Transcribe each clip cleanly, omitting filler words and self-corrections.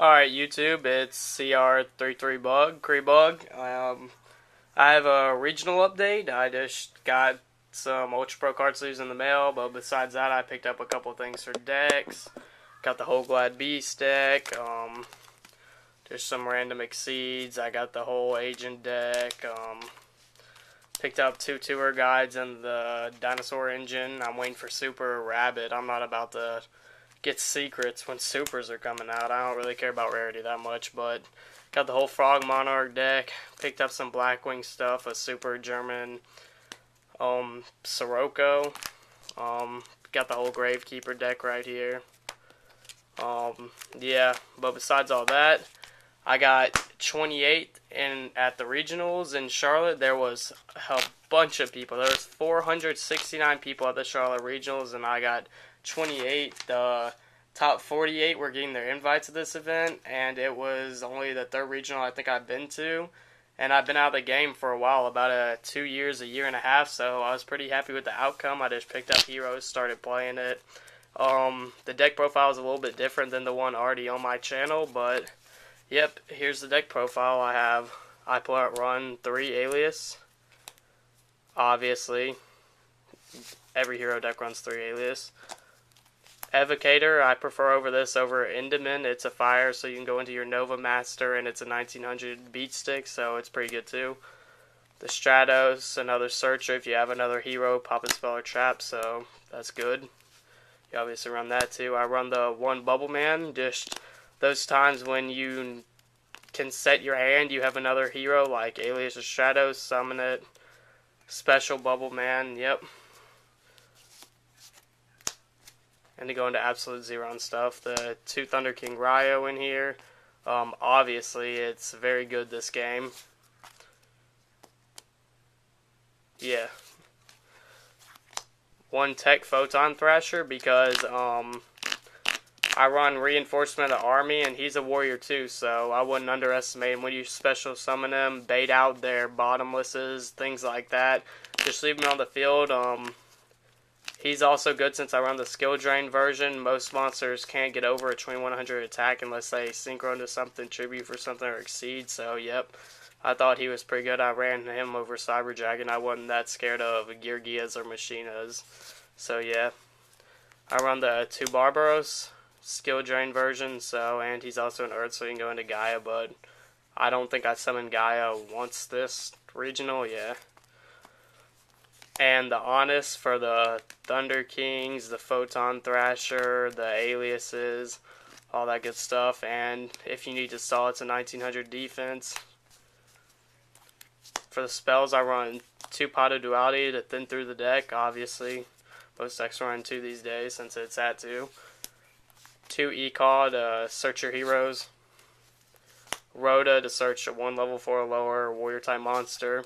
Alright, YouTube, it's CR33Bug, Creebug. I have a regional update. I just got some Ultra Pro card sleeves in the mail, but besides that, I picked up a couple things for decks. Got the whole Glad Beast deck, just some random Exceeds. I got the whole Agent deck, picked up 2 tour guides and the Dinosaur Engine. I'm waiting for Super Rabbit. I'm not about to get secrets when supers are coming out. I don't really care about rarity that much, but got the whole Frog Monarch deck. Picked up some Blackwing stuff, a super German Sirocco. Got the whole Gravekeeper deck right here. Yeah, but besides all that, I got 28 at the regionals in Charlotte. There was a bunch of people. There was 469 people at the Charlotte regionals, and I got 28. The top 48 were getting their invites to this event, and it was only the third regional I think I've been to. And I've been out of the game for a while, about 2 years, a year and a half, so I was pretty happy with the outcome. I just picked up Heroes, started playing it. The deck profile is a little bit different than the one already on my channel, but yep, here's the deck profile I have. I run 3 Alias. Obviously, every hero deck runs 3 Alias. Evocator, I prefer this over Enderman. It's a fire, so you can go into your Nova Master, and it's a 1900 beat stick, so it's pretty good too. The Stratos, another Searcher. If you have another hero, pop a spell or trap, so that's good. You obviously run that too. I run the 1 Bubble Man, just those times when you can set your hand, you have another hero like Alias or Stratos, summon it. Special Bubble Man, yep. And to go into Absolute Zero and stuff, the 2 Thunder King Ryo in here. Obviously, it's very good this game. Yeah. 1 Tech Photon Thrasher because I run Reinforcement of the Army, and he's a warrior too, so I wouldn't underestimate him. When you special summon him, bait out their bottomlesses, things like that. Just leave him on the field. He's also good since I run the skill drain version. Most monsters can't get over a 2100 attack unless they synchro into something, tribute for something, or exceed. So, yep. I thought he was pretty good. I ran him over Cyber Dragon. I wasn't that scared of Geargias or Machinas. So, yeah. I run the 2 Barbaros skill drain version. So, and he's also an Earth, so you can go into Gaia. But I don't think I summoned Gaia once this regional. Yeah. And the Honest for the Thunder Kings, the Photon Thrasher, the Aliases, all that good stuff. And if you need to stall, it's a 1900 defense. For the spells, I run 2 Pot of Duality to thin through the deck, obviously. Most decks run 2 these days since it's at 2. 2 Ecall to search your heroes. Rhoda to search a 1 level 4 or lower warrior type monster.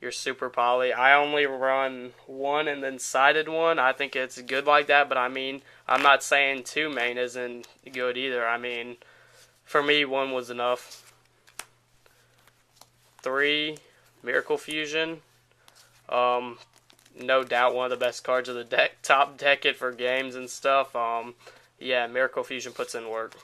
Your Super Poly. I only run 1 and then sided 1. I think it's good like that, but I mean, I'm not saying 2 main isn't good either. I mean, for me, 1 was enough. 3 Miracle Fusion. No doubt one of the best cards of the deck. Top deck it for games and stuff. Yeah, Miracle Fusion puts in work.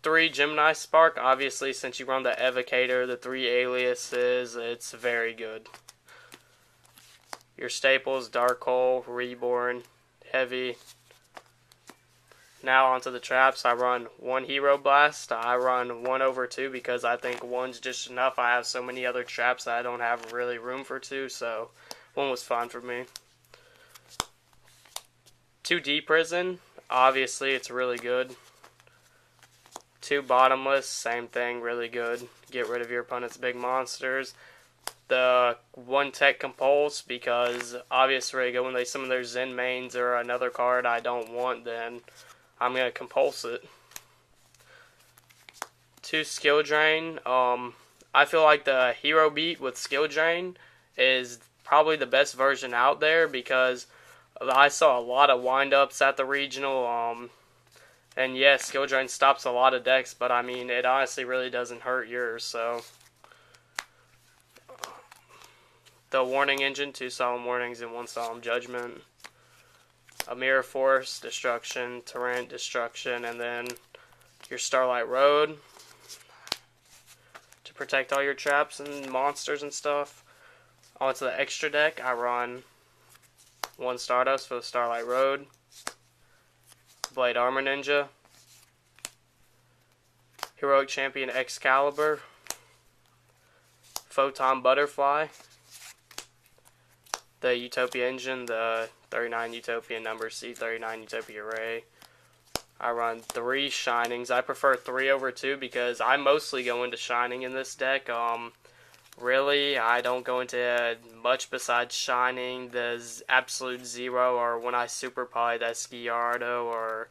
3 Gemini Spark, obviously, since you run the Evocator, the 3 Aliases, it's very good. Your staples, Dark Hole, Reborn, Heavy. Now onto the traps. I run 1 Hero Blast. I run 1 over 2 because I think 1's just enough. I have so many other traps that I don't have really room for 2, so 1 was fine for me. 2 D Prison, obviously it's really good. 2 Bottomless, same thing, really good. Get rid of your opponent's big monsters. The 1 Tech Compulse, because obviously when they summon their Zen mains or another card I don't want, then I'm going to compulse it. 2 Skill Drain. I feel like the Hero Beat with Skill Drain is probably the best version out there because I saw a lot of wind-ups at the regional. And yes, Skill Drain stops a lot of decks, but I mean, it honestly really doesn't hurt yours, so. The Warning Engine, 2 Solemn Warnings and 1 Solemn Judgment. a Mirror Force, Destruction, Torrent, Destruction, and then your Starlight Road to protect all your traps and monsters and stuff. Onto the extra deck, I run 1 Stardust for the Starlight Road, Blade Armor Ninja, Heroic Champion Excalibur, Photon Butterfly, the Utopia Engine, the 39 Utopia number C39 Utopia Ray. I run 3 Shinings. I prefer 3 over 2 because I mostly go into Shining in this deck. Really, I don't go into much besides Shining. There's Absolute Zero, or when I Super Poly, that's Giardo, or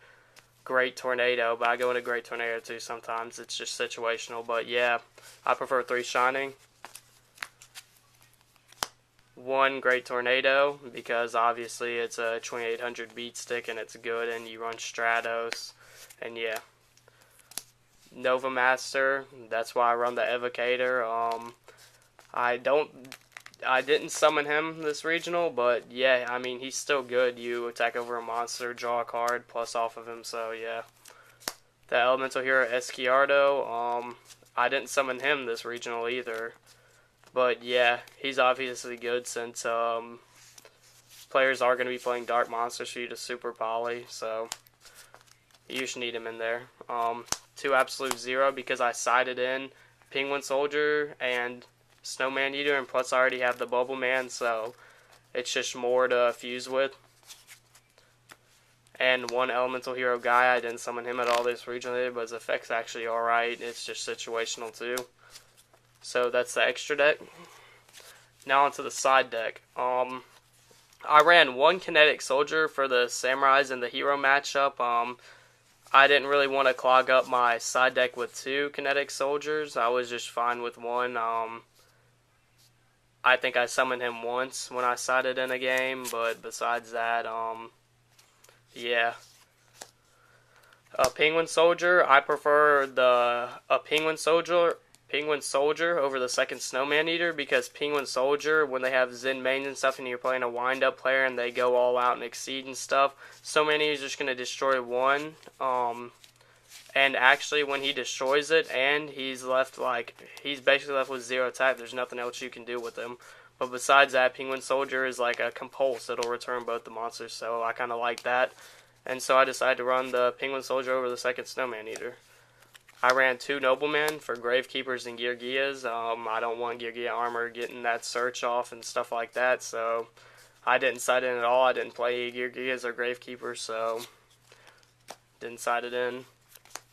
Great Tornado, but I go into Great Tornado too sometimes. It's just situational, but yeah, I prefer 3 Shining. 1 Great Tornado, because obviously it's a 2800 beat stick and it's good, and you run Stratos, and yeah. Nova Master, that's why I run the Evocator. I didn't summon him this regional, but yeah, I mean, he's still good. You attack over a monster, draw a card, plus off of him, so yeah. The Elemental Hero Esquiardo, I didn't summon him this regional either. But yeah, he's obviously good since players are going to be playing Dark Monsters for you to Super Poly, so you just need him in there. 2 Absolute Zero, because I sided in Penguin Soldier and Snowman Eater, and plus I already have the Bubble Man, so it's just more to fuse with. And 1 Elemental Hero Guy, I didn't summon him at all this regionally, but his effect's actually alright. It's just situational too. So that's the extra deck. Now onto the side deck. I ran 1 Kinetic Soldier for the Samurais and the Hero matchup. I didn't really want to clog up my side deck with 2 Kinetic Soldiers. I was just fine with 1. I think I summoned him once when I sided in a game, but besides that, yeah. A Penguin Soldier, I prefer a Penguin Soldier over the 2nd Snowman Eater, because Penguin Soldier, when they have Zen mains and stuff and you're playing a wind-up player and they go all out and exceed and stuff, Snowman Eater's just going to destroy 1. And actually, when he destroys it, and he's basically left with 0 attack, there's nothing else you can do with him. But besides that, Penguin Soldier is like a compulse. It'll return both the monsters, so I kind of like that. And so I decided to run the Penguin Soldier over the 2nd Snowman Eater. I ran 2 Noblemen for Gravekeepers and Geargias. I don't want Geargia armor getting that search off and stuff like that, so I didn't side in at all. I didn't play Geargias or Gravekeepers, so didn't side it in.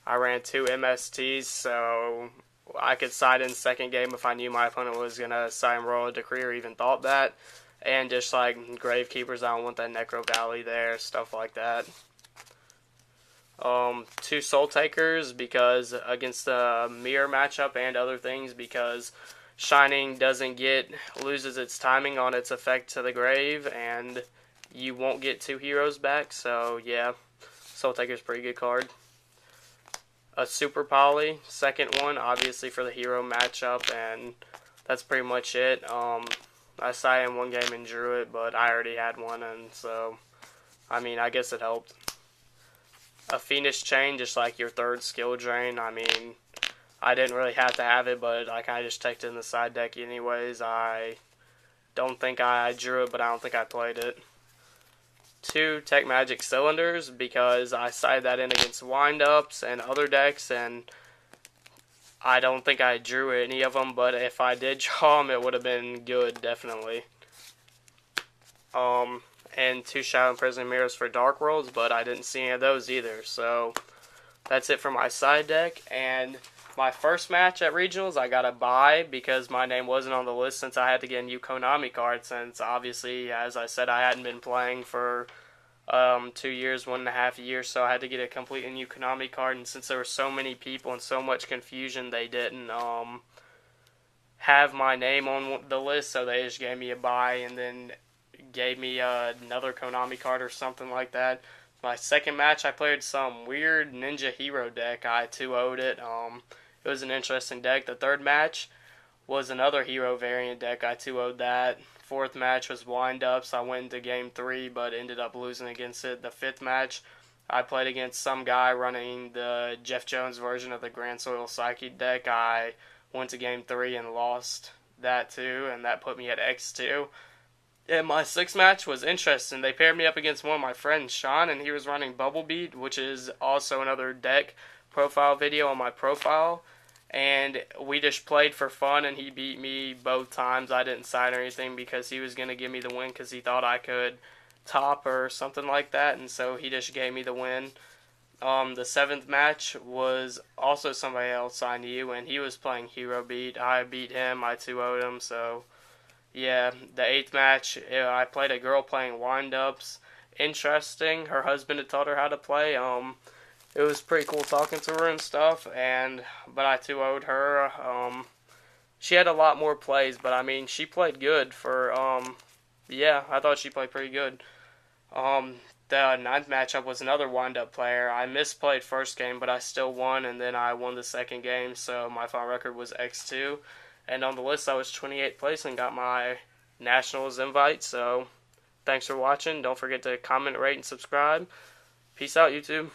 I ran 2 MSTs, so I could side in second game if I knew my opponent was going to side in Royal Decree or even thought that. And just like Gravekeepers, I don't want that Necro Valley there, stuff like that. 2 Soul Takers, because against the Mirror matchup and other things, because Shining loses its timing on its effect to the grave, and you won't get 2 heroes back, so yeah, Soul Taker's a pretty good card. A Super Poly, second one, obviously for the hero matchup, and that's pretty much it. I sided in 1 game and drew it, but I already had one, and so, I mean, I guess it helped. A Phoenix Chain, just like your 3rd skill drain. I mean, I didn't really have to have it, but I kind of just teched it in the side deck anyways. I don't think I drew it, but I don't think I played it. 2 Tech Magic Cylinders, because I sided that in against wind-ups and other decks, and I don't think I drew any of them, but if I did draw them, it would have been good, definitely. And 2 Shadow Imprisoned Mirrors for Dark Worlds, but I didn't see any of those either, so that's it for my side deck. And my first match at Regionals, I got a bye because my name wasn't on the list since I had to get a new Konami card, since obviously, as I said, I hadn't been playing for 2 years, 1.5 years, so I had to get a completely new Konami card, and since there were so many people and so much confusion, they didn't have my name on the list, so they just gave me a bye and then gave me another Konami card or something like that. My second match, I played some weird Ninja Hero deck. I 2-0'd it. It was an interesting deck. The third match was another Hero variant deck. I 2-0'd that Fourth match was wind-ups. I went into game 3, but ended up losing against it. The fifth match, I played against some guy running the Jeff Jones version of the Grand Soil Psyche deck. I went to game 3 and lost that too, and that put me at X2. And my sixth match was interesting. They paired me up against one of my friends, Sean, and he was running Bubble Beat, which is also another deck profile video on my profile. And we just played for fun, and he beat me both times. I didn't side or anything because he was going to give me the win because he thought I could top or something like that, and so he just gave me the win. The seventh match was also somebody else I knew, and he was playing Hero Beat. I beat him, I 2-0'd him, so yeah. The eighth match, I played a girl playing wind-ups. Interesting. Her husband had taught her how to play. It was pretty cool talking to her and stuff, but I 2-0'd her. She had a lot more plays, but I mean, she played good for, yeah, I thought she played pretty good. The ninth matchup was another wind-up player. I misplayed first game, but I still won, and then I won the second game, so my final record was X2. And on the list, I was 28th place and got my Nationals invite, so thanks for watching. Don't forget to comment, rate, and subscribe. Peace out, YouTube.